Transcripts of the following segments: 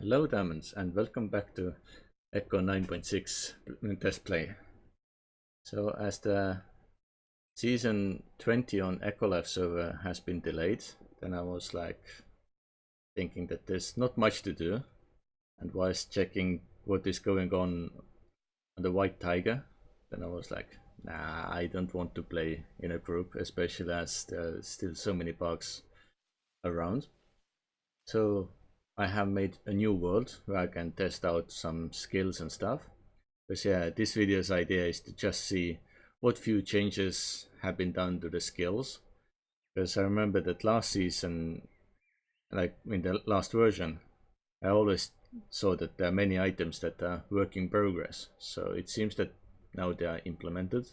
Hello Diamonds and welcome back to Echo 9.6 test play. So as the season 20 on Echo Live server has been delayed, then I was like thinking that there's not much to do, and whilst checking what is going on the White Tiger, then I was like, nah, I don't want to play in a group, especially as there's still so many bugs around. So I have made a new world where I can test out some skills and stuff. Because yeah, this video's idea is to just see what few changes have been done to the skills. Because I remember that last season, like in the last version, I always saw that there are many items that are work in progress. So it seems that now they are implemented.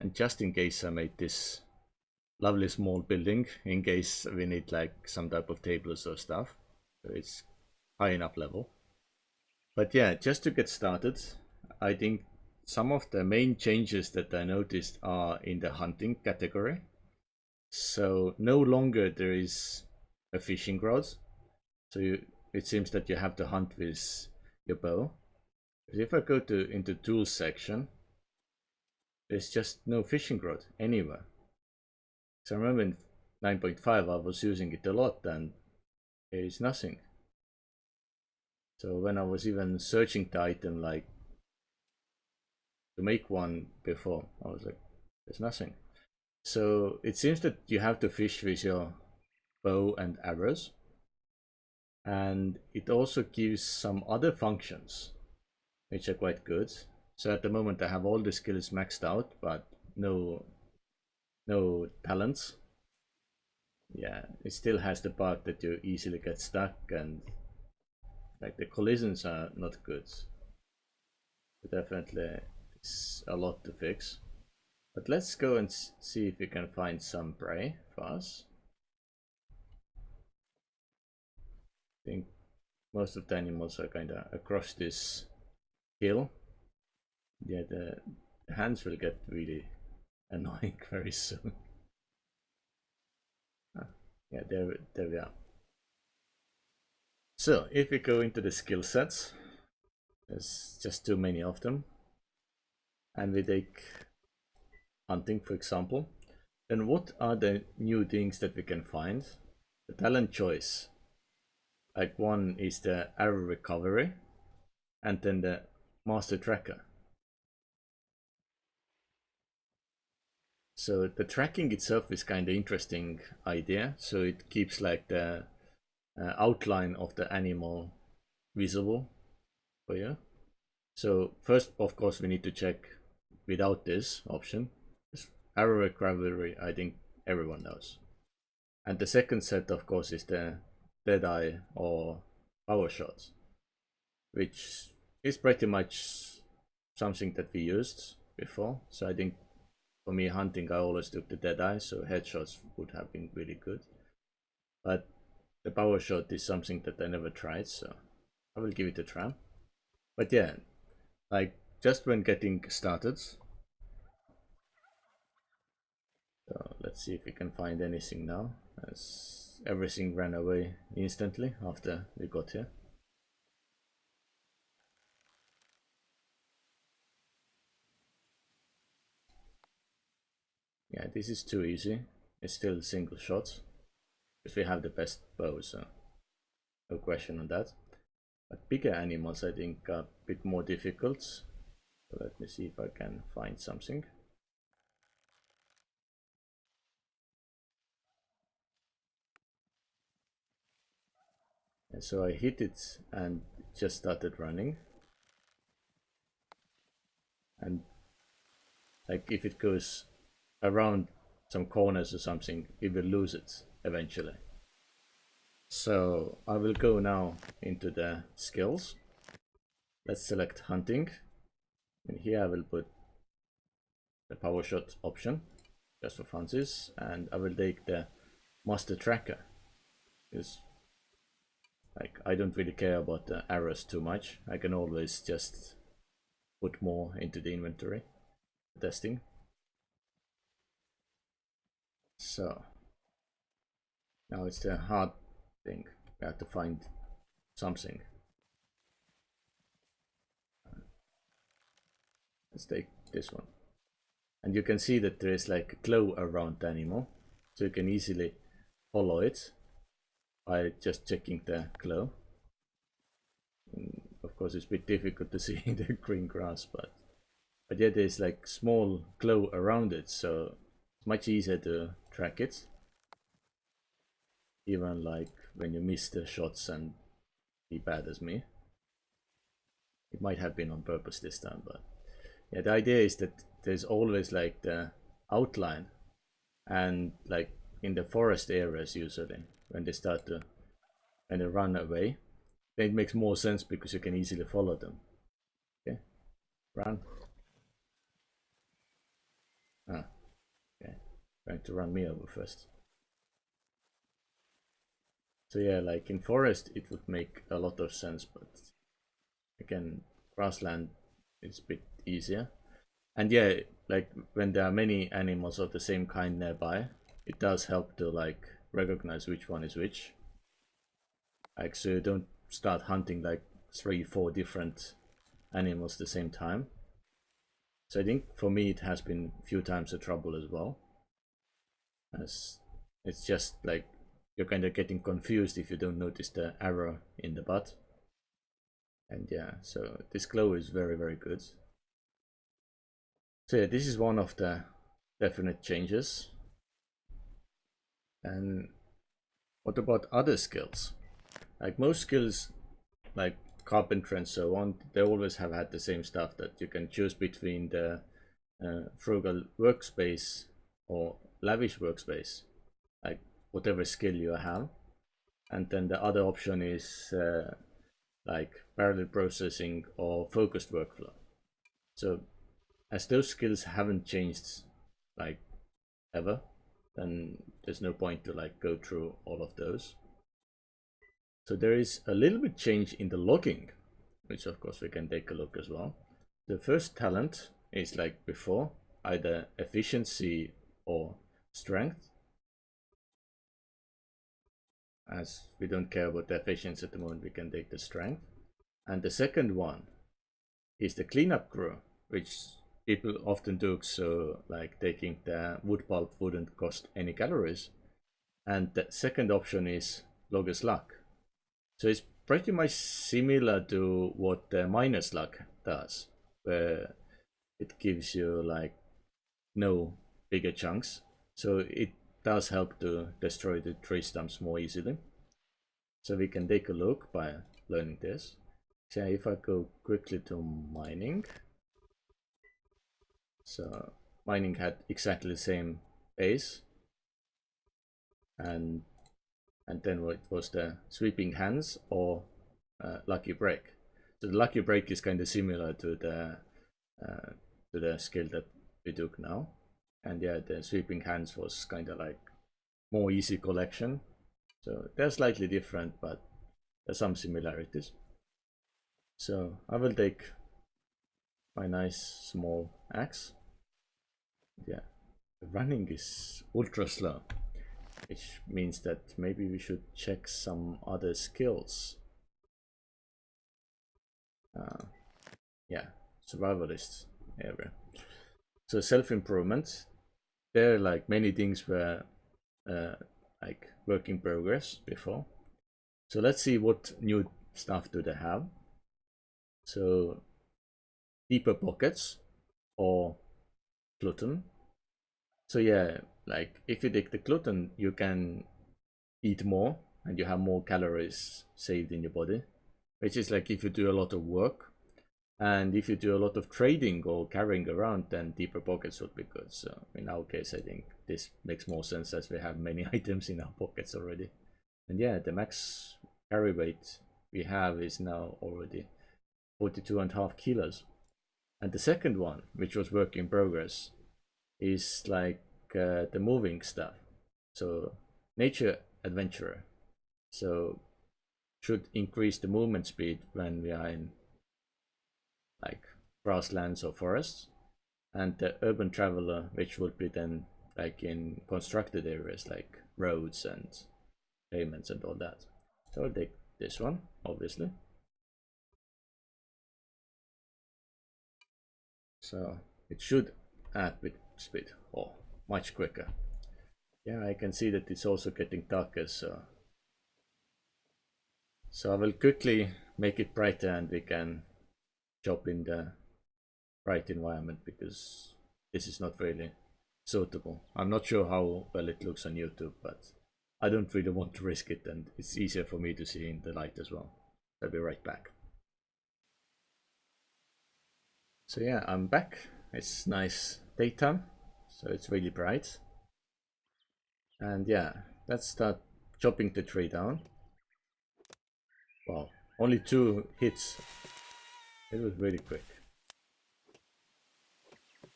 And just in case I made this lovely small building, in case we need like some type of tables or stuff. So it's high enough level. But yeah, just to get started, I think some of the main changes that I noticed are in the hunting category. So no longer there is a fishing rod. So it seems that you have to hunt with your bow. But if I go into tools section, there's just no fishing rod anywhere. So I remember in 9.5 I was using it a lot and there is nothing. So when I was even searching the item like to make one before, I was like, there's nothing. So it seems that you have to fish with your bow and arrows. And it also gives some other functions, which are quite good. So at the moment I have all the skills maxed out, but no talents. Yeah, it still has the part that you easily get stuck and like the collisions are not good. But definitely it's a lot to fix. But let's go and see if we can find some prey for us. I think most of the animals are kind of across this hill. Yeah, the hands will get really annoying very soon. Yeah, there we are. So if we go into the skill sets, there's just too many of them, and we take hunting for example, then what are the new things that we can find? The talent choice, like one is the arrow recovery and then the master tracker. So the tracking itself is kind of interesting idea. So it keeps like the outline of the animal visible for you. So first, of course, we need to check without this option. Arrow recovery, I think everyone knows. And the second set, of course, is the Deadeye or power shots, which is pretty much something that we used before. So I think for me hunting, I always took the Deadeye, so headshots would have been really good. But the power shot is something that I never tried, so I will give it a try. But yeah, like just when getting started. So let's see if we can find anything now, as everything ran away instantly after we got here. Yeah, this is too easy. It's still single shots because we have the best bow, so no question on that. But bigger animals I think are a bit more difficult. So let me see if I can find something. And so I hit it and it just started running. And like if it goes around some corners or something, it will lose it eventually. So I will go now into the skills. Let's select hunting. And here I will put the power shot option just for funsies, and I will take the master tracker because like I don't really care about the arrows too much. I can always just put more into the inventory testing. So now it's the hard thing. We have to find something. let's take this one. And you can see that there is like a glow around the animal, so you can easily follow it by just checking the glow. And of course it's a bit difficult to see the green grass, but yeah, there's like small glow around it, so it's much easier to track it. Even like when you miss the shots and be bad as me. It might have been on purpose this time, but yeah, the idea is that there's always like the outline, and like in the forest areas usually when they start to run away, then it makes more sense because you can easily follow them. Okay, run. Ah, okay, trying to run me over first. So yeah, like in forest it would make a lot of sense, but again, grassland is a bit easier. And yeah, like when there are many animals of the same kind nearby, it does help to like recognize which one is which. Like, so you don't start hunting like 3-4 different animals at the same time. So I think for me it has been a few times the trouble as well, as it's just like you're kind of getting confused if you don't notice the arrow in the butt. And yeah, so this glow is very, very good. So yeah, this is one of the definite changes. And what about other skills? Like most skills, like carpentry and so on, they always have had the same stuff, that you can choose between the frugal workspace or lavish workspace, like whatever skill you have. And then the other option is like parallel processing or focused workflow. So as those skills haven't changed like ever, then there's no point to like go through all of those. So there is a little bit change in the logging, which of course we can take a look as well. The first talent is like before, either efficiency or strength. As we don't care about the efficiency at the moment, we can take the strength. And the second one is the cleanup crew, which people often do, so like taking the wood pulp wouldn't cost any calories. And the second option is logger's luck. So it's pretty much similar to what the miner's luck does, where it gives you like no bigger chunks. So it does help to destroy the tree stumps more easily. So we can take a look by learning this. So if I go quickly to mining, so mining had exactly the same base, and then it was the sweeping hands or lucky break. So the lucky break is kind of similar to the skill that we took now, and yeah, the sweeping hands was kind of like more easy collection. So they're slightly different, but there's some similarities. So I will take my nice small axe. Yeah, the running is ultra slow, which means that maybe we should check some other skills. Yeah, survivalist area. So self-improvement, there like many things were like work in progress before. So let's see what new stuff do they have. So deeper pockets or gluten. So yeah, like if you take the gluten, you can eat more and you have more calories saved in your body, which is like if you do a lot of work. And if you do a lot of trading or carrying around, then deeper pockets would be good. So in our case, I think this makes more sense as we have many items in our pockets already. And yeah, the max carry weight we have is now already 42.5 kilos. And the second one, which was work in progress, is like the moving stuff. So nature adventurer. So should increase the movement speed when we are in like grasslands or forests. And the urban traveler, which would be then like in constructed areas like roads and pavements and all that. So I'll take this one, obviously. So it should add bit speed, or much quicker. Yeah, I can see that it's also getting darker, so I will quickly make it brighter and we can chop in the bright environment, because this is not really suitable. I'm not sure how well it looks on YouTube, but I don't really want to risk it, and it's easier for me to see in the light as well. I'll be right back. So yeah, I'm back. It's nice daytime, so it's really bright. And yeah, let's start chopping the tree down. Wow, only 2 hits. It was really quick.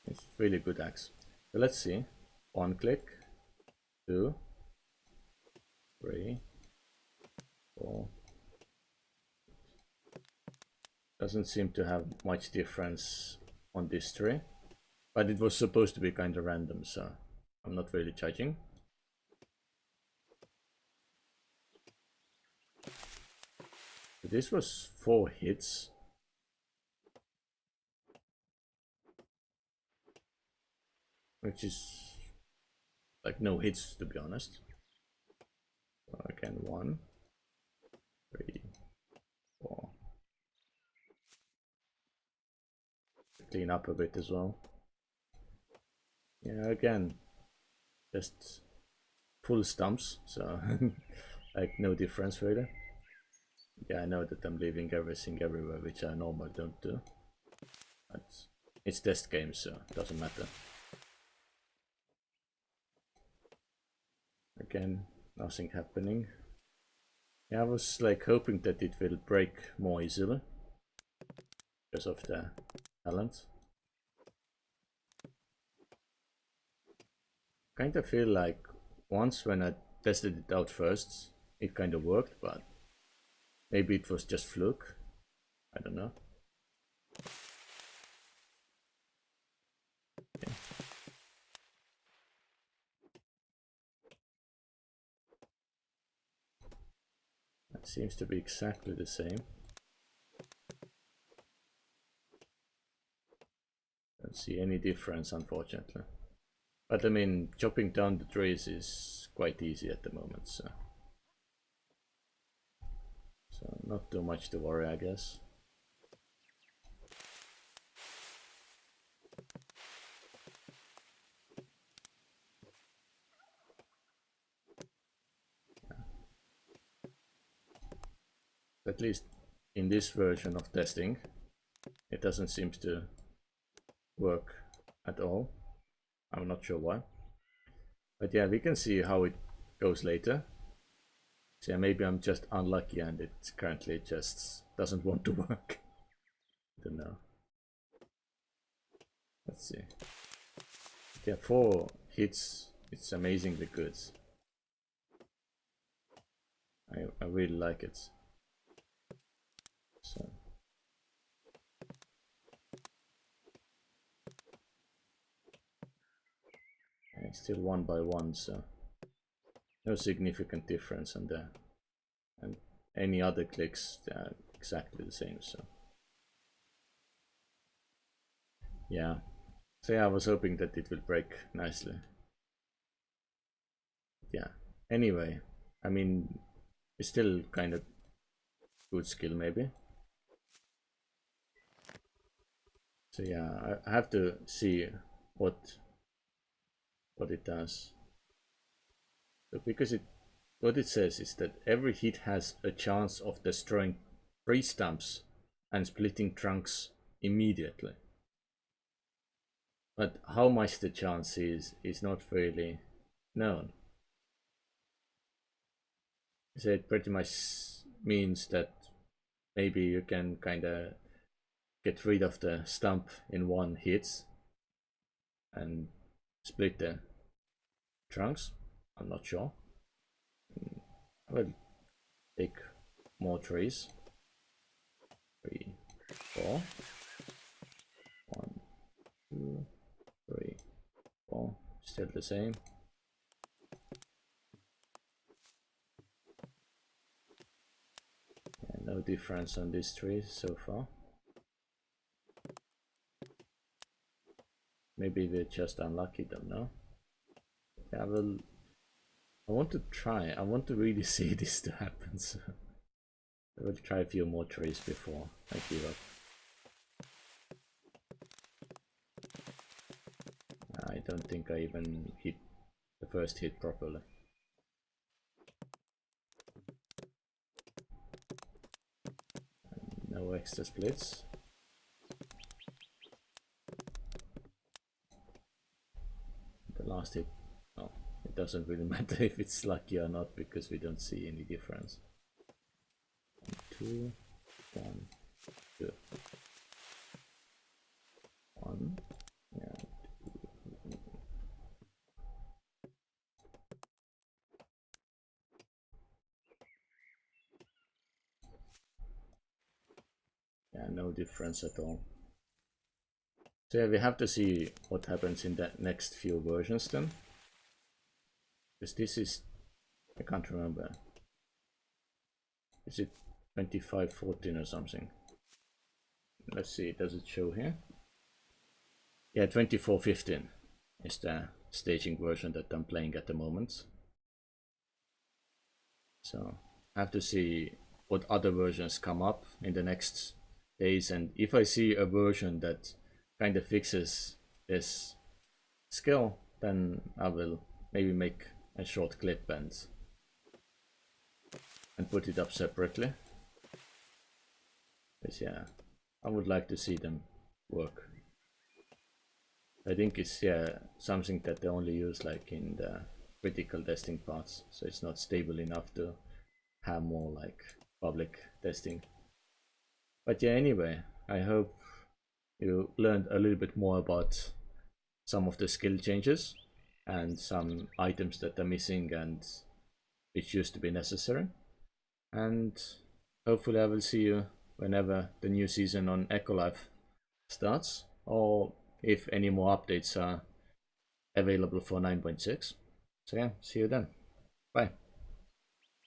It's really good axe. So let's see. 1 click, 2, 3, 4. Doesn't seem to have much difference on this tree, but it was supposed to be kind of random, so I'm not really judging. So this was 4 hits. Which is like no hits, to be honest. So again, 1, 3, 4. Clean up a bit as well. Yeah, again, just full stumps, so like no difference really. Yeah, I know that I'm leaving everything everywhere, which I normally don't do. But it's test game, so it doesn't matter. Again, nothing happening. Yeah, I was like hoping that it will break more easily because of the talent. Kind of feel like once when I tested it out first, it kind of worked, but maybe it was just fluke. I don't know. Okay. That seems to be exactly the same. Don't see any difference, unfortunately. But I mean, chopping down the trees is quite easy at the moment, so not too much to worry, I guess. At least in this version of testing, it doesn't seem to work at all. I'm not sure why. But yeah, we can see how it goes later. So yeah, maybe I'm just unlucky and it currently just doesn't want to work. I don't know. Let's see. Yeah, 4 hits. It's amazingly good. I really like it. So it's still 1 by 1, so no significant difference on there. And any other clicks, they are exactly the same. So yeah. So yeah, I was hoping that it will break nicely. Yeah. Anyway, I mean, it's still kind of good skill maybe. So yeah, I have to see what it does. So because what it says is that every hit has a chance of destroying 3 stumps and splitting trunks immediately. But how much the chance is not really known. So it pretty much means that maybe you can kind of get rid of the stump in 1 hit and split the trunks. I'm not sure. I will take more trees. 3, 4. 1, 2, 3, 4. Still the same. Yeah, no difference on this tree so far. maybe we're just unlucky, don't know. Yeah, I want to try. I want to really see this to happen, so I will try a few more trees before I give up. I don't think I even hit the first hit properly. No extra splits. The last hit, oh, it doesn't really matter if it's lucky or not because we don't see any difference. 2, 1, 2. 1, yeah, 2. Yeah, no difference at all. So yeah, we have to see what happens in the next few versions then. Because this is, I can't remember. Is it 2514 or something? Let's see, does it show here? Yeah, 2415 is the staging version that I'm playing at the moment. So I have to see what other versions come up in the next days, and if I see a version that kind of fixes this skill, then I will maybe make a short clip and put it up separately. Because yeah, I would like to see them work. I think it's something that they only use like in the critical testing parts, so it's not stable enough to have more like public testing. But yeah, anyway, I hope you learned a little bit more about some of the skill changes and some items that are missing and which used to be necessary. And hopefully I will see you whenever the new season on Ecolife starts, or if any more updates are available for 9.6. So yeah, see you then. Bye.